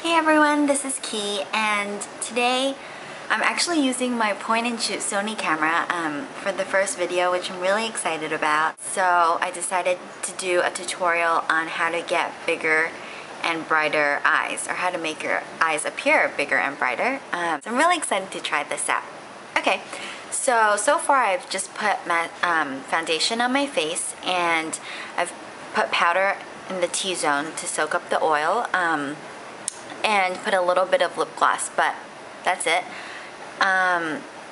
Hey everyone, this is Key, and today I'm actually using my point-and-shoot Sony camera for the first video, which I'm really excited about. So I decided to do a tutorial on how to get bigger and brighter eyes, or how to make your eyes appear bigger and brighter. So I'm really excited to try this out. Okay, so far I've just put my foundation on my face, and I've put powder in the T-zone to soak up the oil. And put a little bit of lip gloss, but that's it.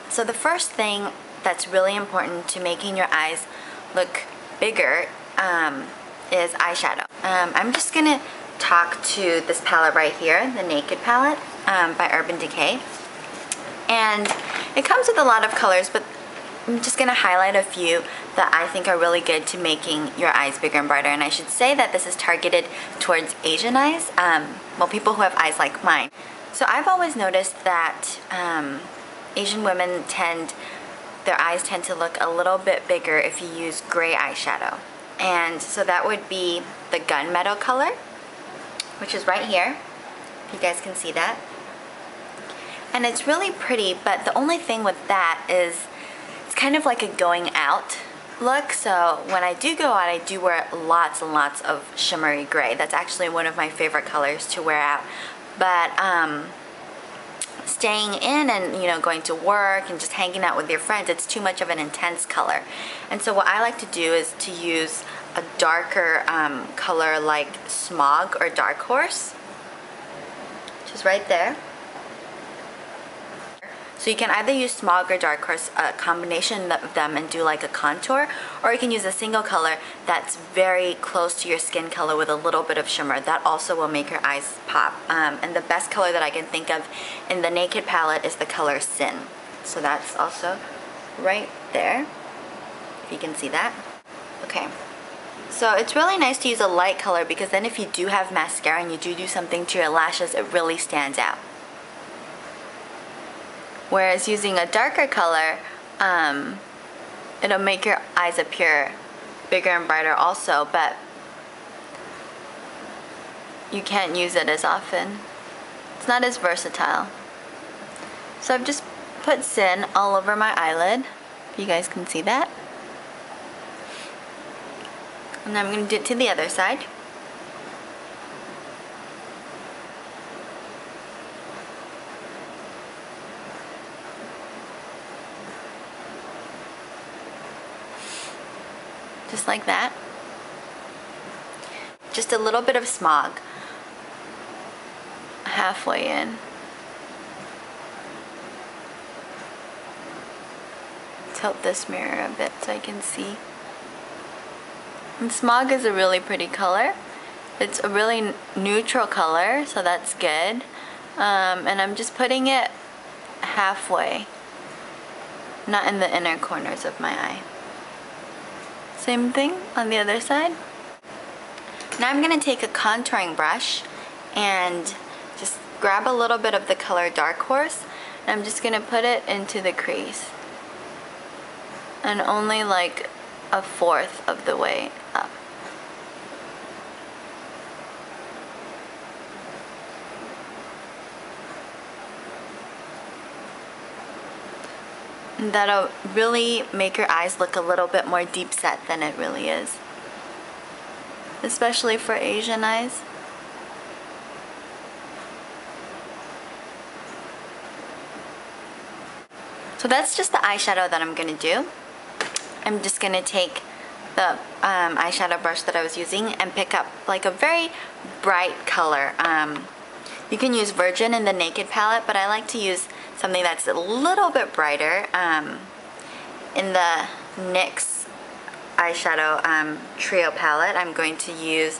So the first thing that's really important to making your eyes look bigger is eyeshadow. I'm just gonna talk to this palette right here, the Naked palette by Urban Decay. And it comes with a lot of colors, but I'm just gonna highlight a few that I think are really good to making your eyes bigger and brighter. And I should say that this is targeted towards Asian eyes, well, people who have eyes like mine. So I've always noticed that Asian women their eyes tend to look a little bit bigger if you use gray eyeshadow. And so that would be the gunmetal color, which is right here, if you guys can see that. And it's really pretty, but the only thing with that is it's kind of like a going out look. So when I do go out, I do wear lots and lots of shimmery gray. That's actually one of my favorite colors to wear out. But staying in and going to work and just hanging out with your friends, it's too much of an intense color. And so what I like to do is to use a darker color like Smog or Dark Horse, which is right there. So you can either use Smog or Dark Horse, a combination of them, and do like a contour, or you can use a single color that's very close to your skin color with a little bit of shimmer. That also will make your eyes pop. And the best color that I can think of in the Naked palette is the color Sin. So that's also right there, if you can see that. Okay. So it's really nice to use a light color, because then if you do have mascara and you do something to your lashes, it really stands out. Whereas using a darker color, it'll make your eyes appear bigger and brighter also, but you can't use it as often. It's not as versatile. So I've just put Sin all over my eyelid, if you guys can see that. And I'm going to do it to the other side. Just like that. Just a little bit of Smog halfway in. Tilt this mirror a bit so I can see. And Smog is a really pretty color. It's a really neutral color, so that's good. And I'm just putting it halfway, not in the inner corners of my eye. Same thing on the other side. Now I'm going to take a contouring brush and just grab a little bit of the color Dark Horse, and I'm just going to put it into the crease. And only like a fourth of the way up. And that'll really make your eyes look a little bit more deep set than it really is. Especially for Asian eyes. So that's just the eyeshadow that I'm going to do. I'm just going to take the eyeshadow brush that I was using and pick up like a very bright color. You can use Virgin in the Naked palette, but I like to use something that's a little bit brighter. In the NYX eyeshadow trio palette, I'm going to use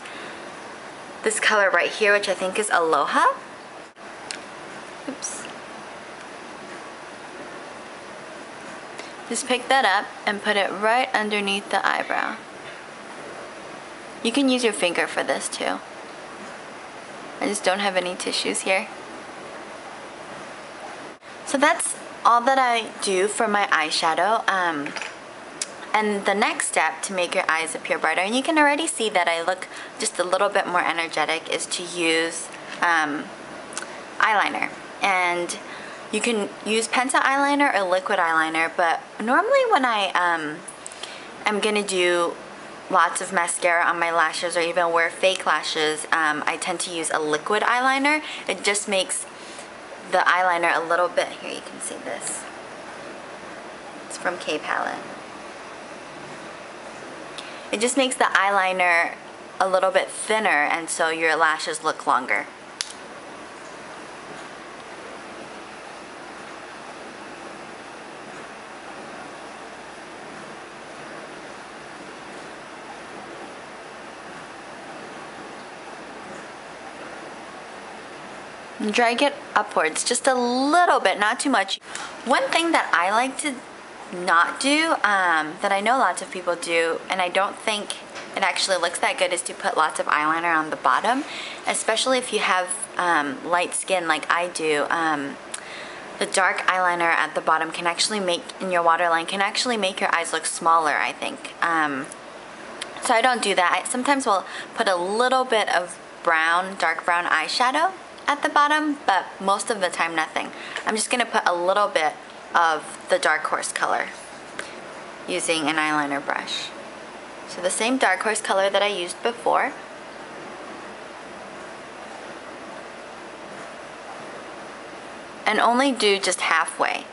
this color right here, which I think is Aloha. Oops. Just pick that up and put it right underneath the eyebrow. You can use your finger for this too. I just don't have any tissues here. So that's all that I do for my eyeshadow. And the next step to make your eyes appear brighter, and you can already see that I look just a little bit more energetic, is to use eyeliner, and you can use pencil eyeliner or liquid eyeliner, but normally when I am gonna do lots of mascara on my lashes or even wear fake lashes, I tend to use a liquid eyeliner. It just makes the eyeliner a little bit, here you can see this, it's from K Palette. It just makes the eyeliner a little bit thinner, and so your lashes look longer. And drag it upwards just a little bit, not too much. One thing that I like to not do, that I know lots of people do, and I don't think it actually looks that good, is to put lots of eyeliner on the bottom, especially if you have light skin like I do. The dark eyeliner at the bottom can actually make, in your waterline, can actually make your eyes look smaller, I think. So I don't do that. I sometimes will put a little bit of brown, dark brown eyeshadow at the bottom, but most of the time nothing. I'm just gonna put a little bit of the dark horse color using an eyeliner brush. So the same dark horse color that I used before. And only do just halfway.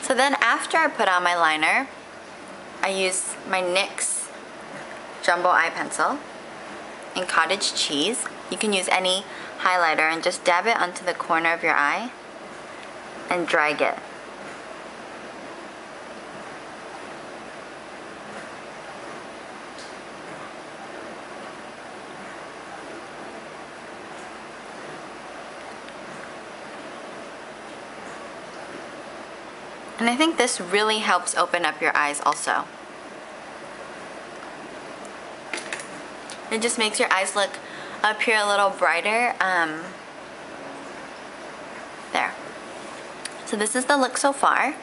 So then after I put on my liner, I use my NYX Jumbo Eye Pencil in Cottage Cheese. You can use any highlighter and just dab it onto the corner of your eye and drag it. And I think this really helps open up your eyes also. It just makes your eyes look up here a little brighter. There. So this is the look so far.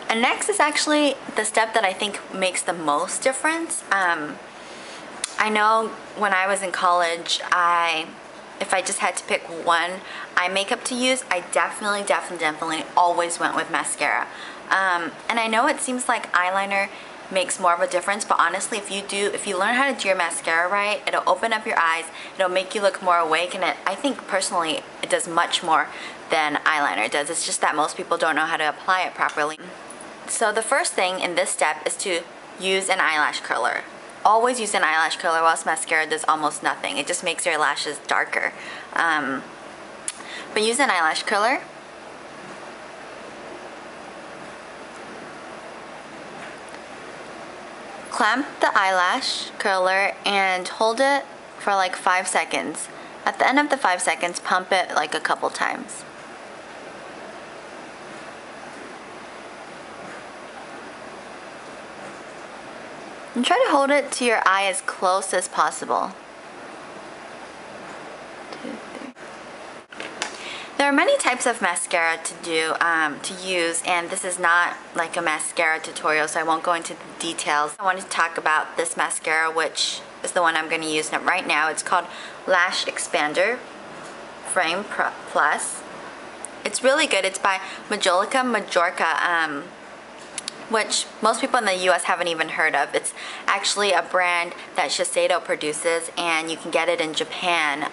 And next is actually the step that I think makes the most difference. I know when I was in college, if I just had to pick one eye makeup to use, I definitely always went with mascara. And I know it seems like eyeliner makes more of a difference, but honestly, if you learn how to do your mascara right, it'll open up your eyes, it'll make you look more awake, and I think personally it does much more than eyeliner does. It's just that most people don't know how to apply it properly. So the first thing in this step is to use an eyelash curler. Always use an eyelash curler, whilst mascara does almost nothing. It just makes your lashes darker. But use an eyelash curler. Clamp the eyelash curler and hold it for like 5 seconds. At the end of the 5 seconds, pump it like a couple times. And try to hold it to your eye as close as possible. 2, 3. There are many types of mascara to use, and this is not like a mascara tutorial, so I won't go into the details. I wanted to talk about this mascara, which is the one I'm going to use right now. It's called Lash Expander Frame Plus. It's really good. It's by Majorca, which most people in the US haven't even heard of. It's actually a brand that Shiseido produces, and you can get it in Japan.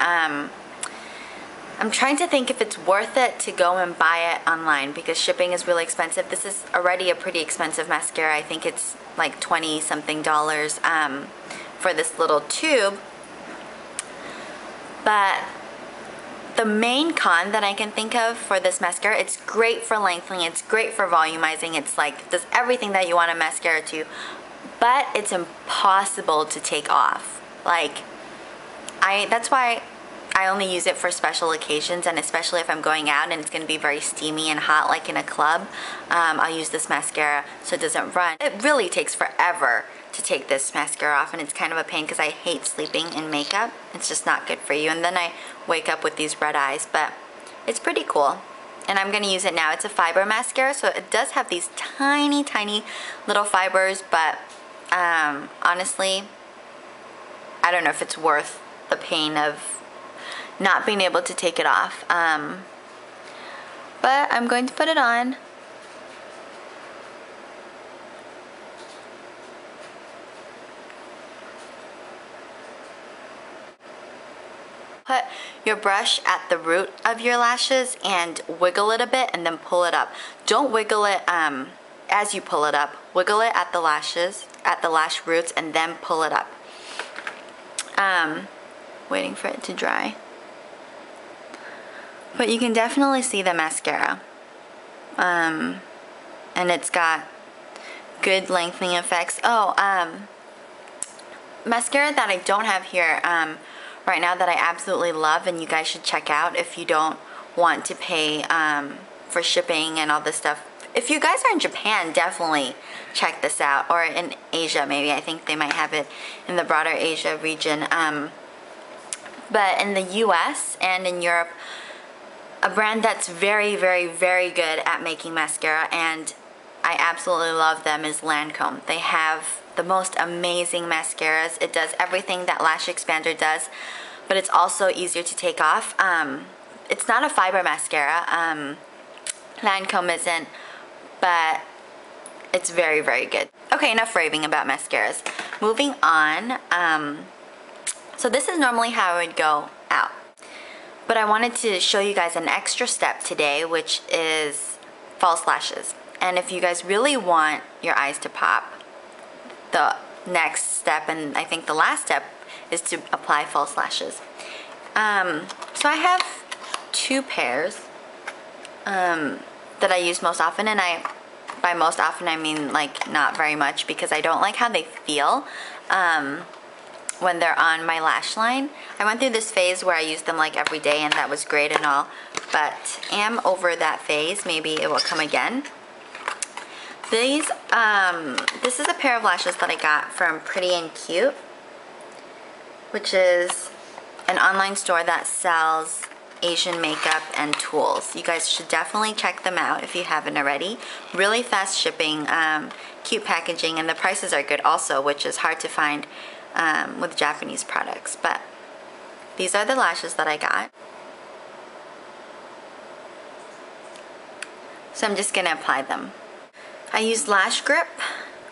I'm trying to think if it's worth it to go and buy it online because shipping is really expensive. This is already a pretty expensive mascara. I think it's like $20-something for this little tube. But the main con that I can think of for this mascara, it's great for lengthening, it's great for volumizing, it's like, does everything that you want a mascara to, but it's impossible to take off. Like, that's why I only use it for special occasions, and especially if I'm going out and it's going to be very steamy and hot like in a club, I'll use this mascara so it doesn't run. It really takes forever to take this mascara off, and it's kind of a pain because I hate sleeping in makeup. It's just not good for you, and then I wake up with these red eyes, but it's pretty cool. and I'm gonna use it now. It's a fiber mascara, so it does have these tiny, tiny little fibers, but honestly, I don't know if it's worth the pain of not being able to take it off. But I'm going to put it on. Put your brush at the root of your lashes and wiggle it a bit and then pull it up. Don't wiggle it as you pull it up. Wiggle it at the lashes, at the lash roots, and then pull it up. Waiting for it to dry. But you can definitely see the mascara. And it's got good lengthening effects. Oh, mascara that I don't have here right now that I absolutely love, and you guys should check out if you don't want to pay for shipping and all this stuff. If you guys are in Japan, definitely check this out, or in Asia maybe. I think they might have it in the broader Asia region. But in the US and in Europe, a brand that's very, very, very good at making mascara, and I absolutely love them, is Lancome. They have the most amazing mascaras. It does everything that Lash Expander does, but it's also easier to take off. It's not a fiber mascara. Lancome isn't, but it's very, very good. Okay, enough raving about mascaras. Moving on. So this is normally how I would go out. But I wanted to show you guys an extra step today, which is false lashes. And if you guys really want your eyes to pop, the next step, and I think the last step, is to apply false lashes. So I have two pairs that I use most often, and by most often I mean like not very much, because I don't like how they feel when they're on my lash line. I went through this phase where I used them like every day, and that was great and all, but am over that phase. Maybe it will come again. This is a pair of lashes that I got from Pretty and Cute, which is an online store that sells Asian makeup and tools. You guys should definitely check them out if you haven't already. Really fast shipping, cute packaging, and the prices are good also, which is hard to find with Japanese products. But these are the lashes that I got. So I'm just gonna apply them. I used Lash Grip,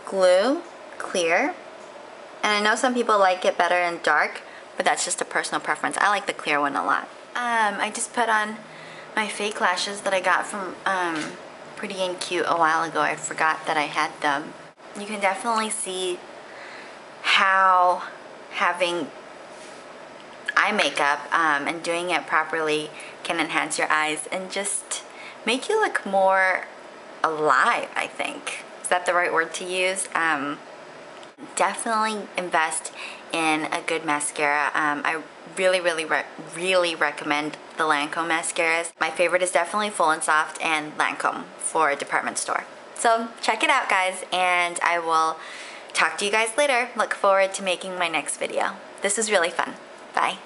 glue, clear, and I know some people like it better in dark, but that's just a personal preference. I like the clear one a lot. I just put on my fake lashes that I got from Pretty and Cute a while ago. I forgot that I had them. You can definitely see how having eye makeup and doing it properly can enhance your eyes and just make you look more alive, I think. Is that the right word to use? Definitely invest in a good mascara. I really recommend the Lancome mascaras. My favorite is definitely Full and Soft and Lancome for a department store. So check it out, guys, and I will talk to you guys later. Look forward to making my next video. This was really fun. Bye.